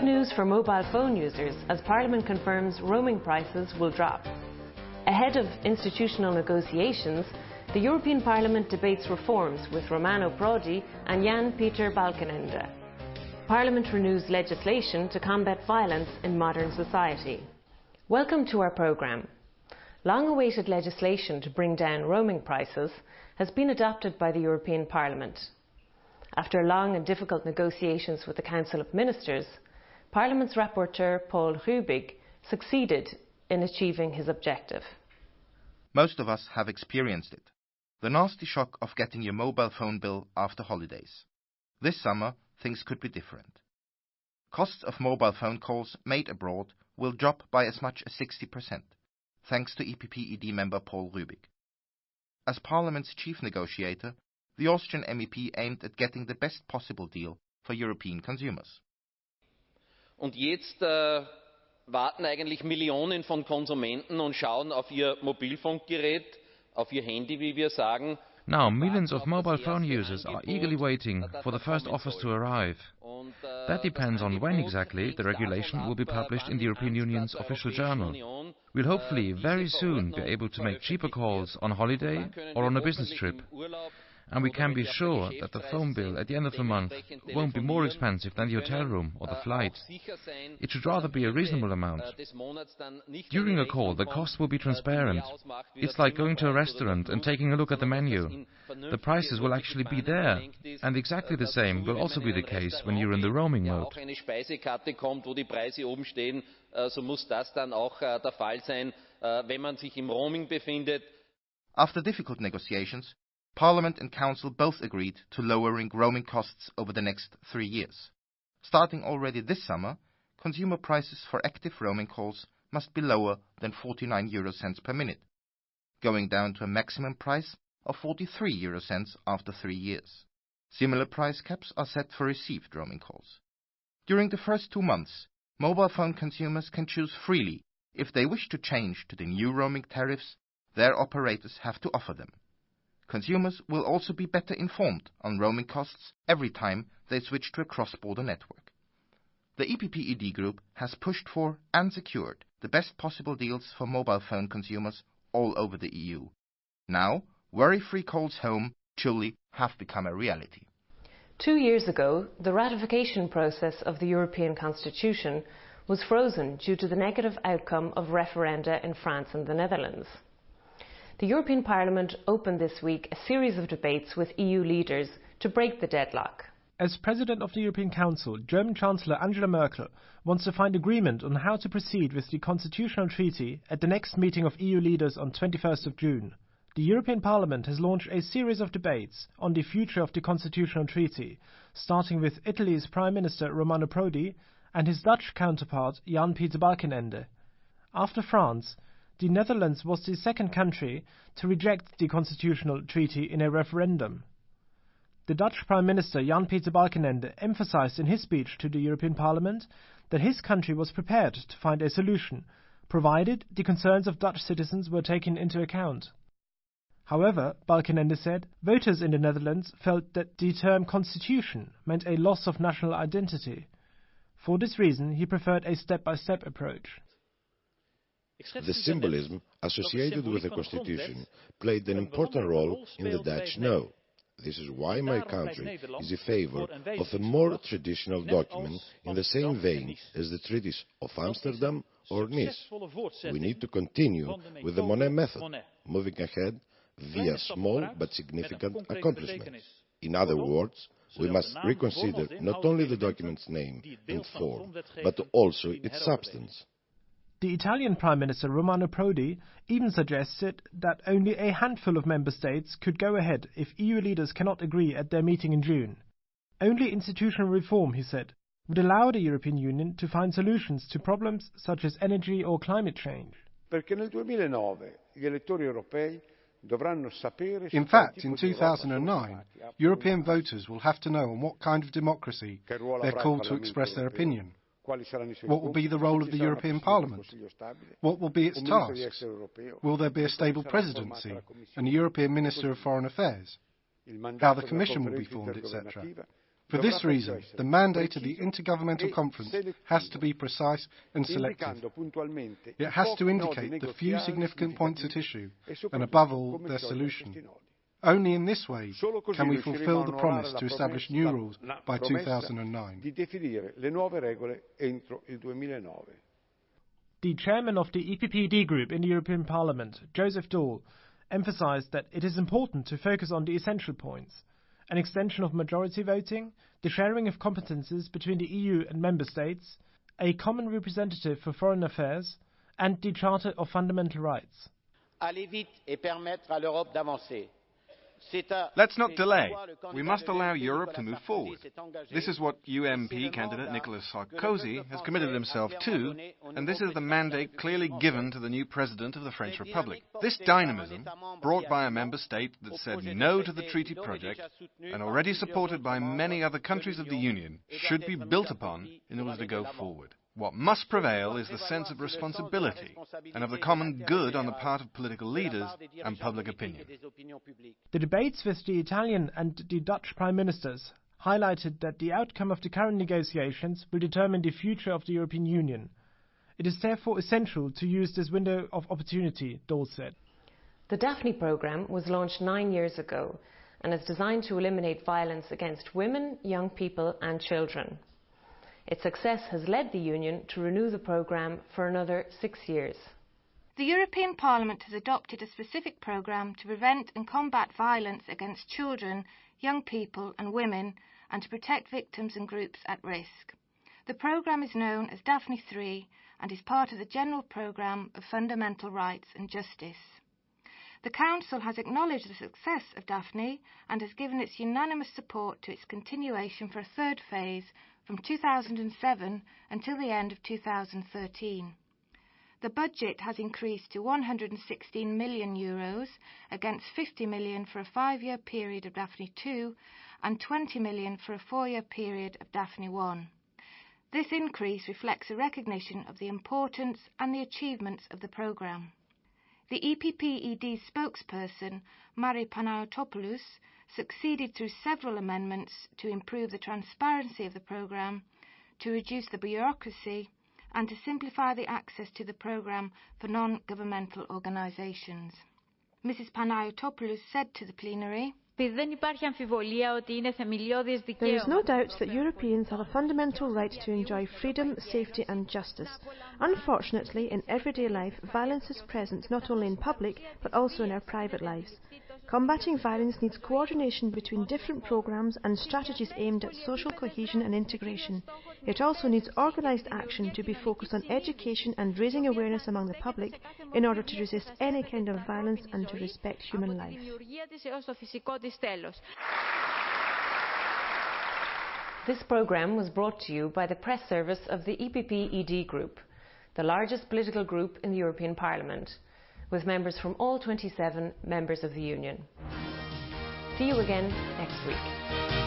news for mobile phone users as Parliament confirms roaming prices will drop. Ahead of institutional negotiations, the European Parliament debates reforms with Romano Prodi and Jan-Peter Balkenende. Parliament renews legislation to combat violence in modern society. Welcome to our programme. Long-awaited legislation to bring down roaming prices has been adopted by the European Parliament. After long and difficult negotiations with the Council of Ministers, Parliament's rapporteur Paul Rübig succeeded in achieving his objective. Most of us have experienced it. The nasty shock of getting your mobile phone bill after holidays. This summer, things could be different. Costs of mobile phone calls made abroad will drop by as much as 60%, thanks to EPP-ED member Paul Rübig. As Parliament's chief negotiator, the Austrian MEP aimed at getting the best possible deal for European consumers. Und jetzt warten eigentlich Millionen von Konsumenten und schauen auf ihr Mobilfunkgerät, auf ihr Handy, wie wir sagen. Now, millions of mobile phone users are eagerly waiting for the first offers to arrive. That depends on when exactly the regulation will be published in the European Union's official journal. We'll hopefully very soon be able to make cheaper calls on holiday or on a business trip. And we can be sure that the phone bill at the end of the month won't be more expensive than the hotel room or the flight. It should rather be a reasonable amount. During a call, the cost will be transparent. It's like going to a restaurant and taking a look at the menu. The prices will actually be there, and exactly the same will also be the case when you're in the roaming mode. So muss das dann auch der Fall sein, wenn man sich im Roaming befindet. After difficult negotiations, Parliament and Council both agreed to lowering roaming costs over the next 3 years. Starting already this summer, consumer prices for active roaming calls must be lower than 49 euro cents per minute, going down to a maximum price of 43 euro cents after 3 years. Similar price caps are set for received roaming calls. During the first 2 months, mobile phone consumers can choose freely if they wish to change to the new roaming tariffs their operators have to offer them. Consumers will also be better informed on roaming costs every time they switch to a cross-border network. The EPP-ED group has pushed for and secured the best possible deals for mobile phone consumers all over the EU. Now, worry-free calls home truly have become a reality. 2 years ago, the ratification process of the European Constitution was frozen due to the negative outcome of referenda in France and the Netherlands. The European Parliament opened this week a series of debates with EU leaders to break the deadlock. As President of the European Council, German Chancellor Angela Merkel wants to find agreement on how to proceed with the Constitutional Treaty at the next meeting of EU leaders on 21st of June. The European Parliament has launched a series of debates on the future of the Constitutional Treaty, starting with Italy's Prime Minister Romano Prodi and his Dutch counterpart Jan-Peter Balkenende. After France, the Netherlands was the second country to reject the Constitutional Treaty in a referendum. The Dutch Prime Minister Jan-Peter Balkenende emphasized in his speech to the European Parliament that his country was prepared to find a solution, provided the concerns of Dutch citizens were taken into account. However, Balkenende said, voters in the Netherlands felt that the term constitution meant a loss of national identity. For this reason, he preferred a step-by-step approach. The symbolism associated with the Constitution played an important role in the Dutch no. This is why my country is in favor of a more traditional document in the same vein as the treaties of Amsterdam or Nice. We need to continue with the Monet method, moving ahead via small but significant accomplishments. In other words, we must reconsider not only the document's name and form, but also its substance. The Italian Prime Minister Romano Prodi even suggested that only a handful of member states could go ahead if EU leaders cannot agree at their meeting in June. Only institutional reform, he said, would allow the European Union to find solutions to problems such as energy or climate change. In fact, in 2009, European voters will have to know on what kind of democracy they're called to express their opinion. What will be the role of the European Parliament? What will be its tasks? Will there be a stable presidency and a European Minister of Foreign Affairs? How the Commission will be formed, etc. For this reason, the mandate of the Intergovernmental Conference has to be precise and selective. It has to indicate the few significant points at issue, and above all, their solution. Only in this way can we fulfil the promise to establish new rules by 2009. The chairman of the EPPD group in the European Parliament, Joseph Daul, emphasised that it is important to focus on the essential points: an extension of majority voting, the sharing of competences between the EU and member states, a common representative for foreign affairs, and the Charter of Fundamental Rights. Allez vite et permettre à l'Europe d'avancer. Let's not delay. We must allow Europe to move forward. This is what UMP candidate Nicolas Sarkozy has committed himself to, and this is the mandate clearly given to the new President of the French Republic. This dynamism, brought by a member state that said no to the treaty project, and already supported by many other countries of the Union, should be built upon in order to go forward. What must prevail is the sense of responsibility and of the common good on the part of political leaders and public opinion. The debates with the Italian and the Dutch Prime Ministers highlighted that the outcome of the current negotiations will determine the future of the European Union. It is therefore essential to use this window of opportunity, Daul said. The Daphne programme was launched 9 years ago and is designed to eliminate violence against women, young people and children. Its success has led the Union to renew the programme for another 6 years. The European Parliament has adopted a specific programme to prevent and combat violence against children, young people and women, and to protect victims and groups at risk. The programme is known as Daphne III and is part of the general programme of fundamental rights and justice. The Council has acknowledged the success of Daphne and has given its unanimous support to its continuation for a third phase from 2007 until the end of 2013. The budget has increased to €116 million against €50 million for a 5-year period of Daphne II and €20 million for a 4-year period of Daphne I. This increase reflects a recognition of the importance and the achievements of the programme. The EPP-ED spokesperson, Mari Panayotopoulos, succeeded through several amendments to improve the transparency of the programme, to reduce the bureaucracy and to simplify the access to the programme for non-governmental organisations. Mrs Panayotopoulos said to the plenary, There is no doubt that Europeans have a fundamental right to enjoy freedom, safety and justice. Unfortunately, in everyday life, violence is present not only in public but also in our private lives. Combating violence needs coordination between different programmes and strategies aimed at social cohesion and integration. It also needs organised action to be focused on education and raising awareness among the public in order to resist any kind of violence and to respect human life. This programme was brought to you by the press service of the EPP-ED Group, the largest political group in the European Parliament, with members from all 27 members of the Union. See you again next week.